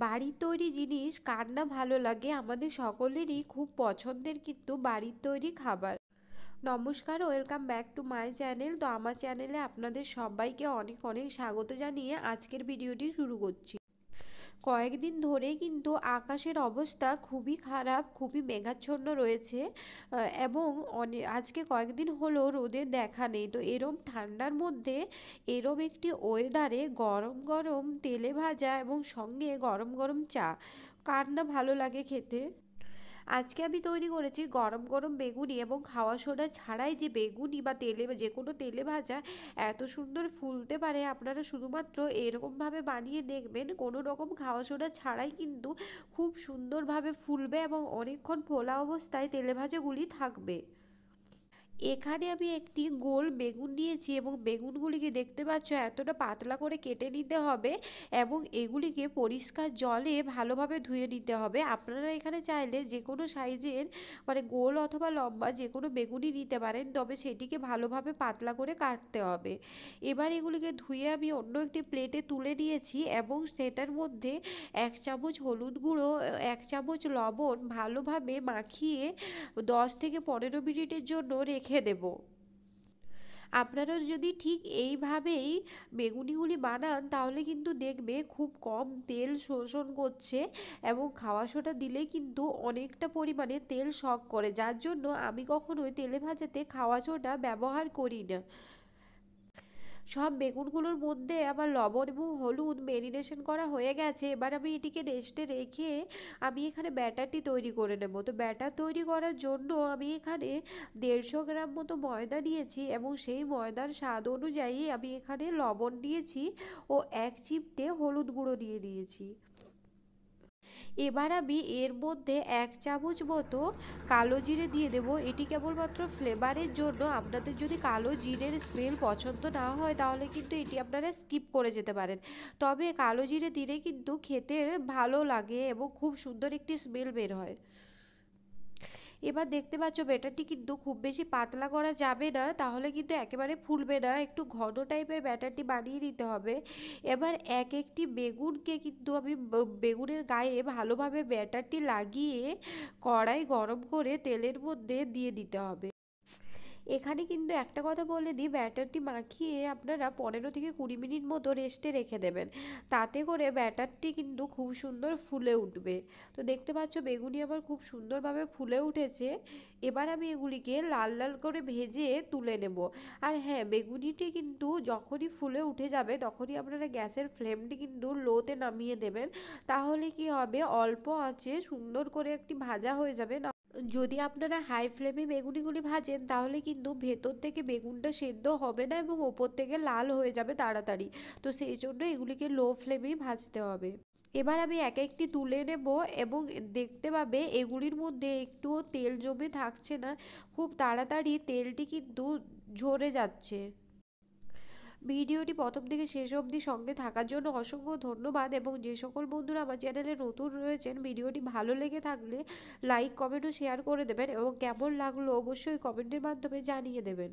বাড়ির তৈরি জিনিস কার না ভালো লাগে, আমাদের সকলেরই খুব পছন্দের কিন্তু বাড়ির তৈরি খাবার। নমস্কার, welcome back to my channel. তো আমার চ্যানেলে আপনাদের সবাইকে অনেক অনেক স্বাগত জানিয়ে আজকের ভিডিওটি শুরু করছি। কয়েকদিন ধরে কিন্তু আকাশের অবস্থা খুবই খারাপ, খুবই মেঘাচ্ছন্ন রয়েছে এবং আজকে কয়েকদিন হলো রোদের দেখা নেই। তো এরম ঠান্ডার মধ্যে এরম একটি ওয়েদারে গরম গরম তেলে ভাজা এবং সঙ্গে গরম গরম চা কার না ভালো লাগে খেতে। আজকে আমি তৈরি করেছি গরম গরম বেগুনি এবং খাওয়া সোডা ছাড়াই যে বেগুনি বা তেলে যে কোনো তেলে ভাজা এত সুন্দর ফুলতে পারে, আপনারা শুধুমাত্র এরকমভাবে বানিয়ে দেখবেন, কোনো রকম খাওয়া সোডা ছাড়াই কিন্তু খুব সুন্দরভাবে ফুলবে এবং অনেকক্ষণ ফোলা অবস্থায় তেলে ভাজাগুলি থাকবে। এখানে আমি একটি গোল বেগুন নিয়েছি এবং বেগুনগুলিকে দেখতে পাচ্ছ এতটা পাতলা করে কেটে নিতে হবে এবং এগুলিকে পরিষ্কার জলে ভালোভাবে ধুয়ে নিতে হবে। আপনারা এখানে চাইলে যে কোনো সাইজের মানে গোল অথবা লম্বা যে কোনো বেগুনই নিতে পারেন, তবে সেটিকে ভালোভাবে পাতলা করে কাটতে হবে। এবার এগুলিকে ধুয়ে আমি অন্য একটি প্লেটে তুলে নিয়েছি এবং সেটার মধ্যে 1 চামচ হলুদ গুঁড়ো, 1 চামচ লবণ ভালোভাবে মাখিয়ে 10 থেকে 15 মিনিটের জন্য রেখে দেব। আপনারা যদি ঠিক এইভাবেই বেগুনিগুলি বানান তাহলে কিন্তু দেখবে খুব কম তেল শোষণ করছে এবং খাওয়া সোডা দিলে কিন্তু অনেকটা পরিমাণে তেল শক করে, যার জন্য আমি কখনোই তেলে ভাজাতে খাওয়া সোডা ব্যবহার করি না। সব বেগুনগুলোর মধ্যে আবার লবণ এবং হলুদ মেরিনেশন করা হয়ে গেছে। এবার আমি এটিকে রেস্টে রেখে আমি এখানে ব্যাটারটি তৈরি করে নেব। তো ব্যাটার তৈরি করার জন্য আমি এখানে 150 গ্রাম মতো ময়দা নিয়েছি এবং সেই ময়দার স্বাদ অনুযায়ী আমি এখানে লবণ দিয়েছি ও 1 চিমটে হলুদ গুঁড়ো দিয়ে দিয়েছি। এবার আমি এর মধ্যে 1 চামচ মতো কালো জিরে দিয়ে দেব। এটি কেবলমাত্র ফ্লেভারের জন্য, আপনাদের যদি কালো জিরের স্মেল পছন্দ না হয় তাহলে কিন্তু এটি আপনারা স্কিপ করে যেতে পারেন, তবে কালো জিরে দিলে কিন্তু খেতে ভালো লাগে এবং খুব সুন্দর একটি স্মেল বের হয়। এবার দেখতে পাচ্ছ ব্যাটারটি কিন্তু খুব বেশি পাতলা করা যাবে না, তাহলে কিন্তু একেবারে ফুলবে না, একটু ঘন টাইপের ব্যাটারটি বানিয়ে নিতে হবে। এবার একটি বেগুনকে কিন্তু আমি বেগুনের গায়ে ভালোভাবে ব্যাটারটি লাগিয়ে কড়াই গরম করে তেলের মধ্যে দিয়ে দিতে হবে। এখানে কিন্তু একটা কথা বলে দিই, ব্যাটারটি মাখিয়ে আপনারা 15 থেকে 20 মিনিট মতো রেস্টে রেখে দেবেন, তাতে করে ব্যাটারটি কিন্তু খুব সুন্দর ফুলে উঠবে। তো দেখতে পাচ্ছ বেগুনি আমার খুব সুন্দরভাবে ফুলে উঠেছে। এবার আমি এগুলিকে লাল লাল করে ভেজে তুলে নেব। আর হ্যাঁ, বেগুনিটি কিন্তু যখনই ফুলে উঠে যাবে তখনই আপনারা গ্যাসের ফ্লেমটি কিন্তু লোতে নামিয়ে দেবেন, তাহলে কি হবে অল্প আঁচে সুন্দর করে একটি ভাজা হয়ে যাবে। যদি আপনারা হাই ফ্লেমে বেগুনিগুলি ভাজেন তাহলে কিন্তু ভেতর থেকে বেগুনটা সেদ্ধ হবে না এবং ওপর থেকে লাল হয়ে যাবে তাড়াতাড়ি। তো সেই জন্য এগুলিকে লো ফ্লেমেই ভাজতে হবে। এবার আমি একটি তুলে নেব এবং দেখতে পাবে এগুলির মধ্যে একটুও তেল জমে থাকছে না, খুব তাড়াতাড়ি তেলটি কিন্তু ঝরে যাচ্ছে। ভিডিওটি প্রথম থেকে শেষ অবধি সঙ্গে থাকার জন্য অসংখ্য ধন্যবাদ এবং যে সকল বন্ধুরা আমার চ্যানেলে নতুন রয়েছেন, ভিডিওটি ভালো লেগে থাকলে লাইক কমেন্ট ও শেয়ার করে দেবেন এবং কেমন লাগলো অবশ্যই কমেন্টের মাধ্যমে জানিয়ে দেবেন।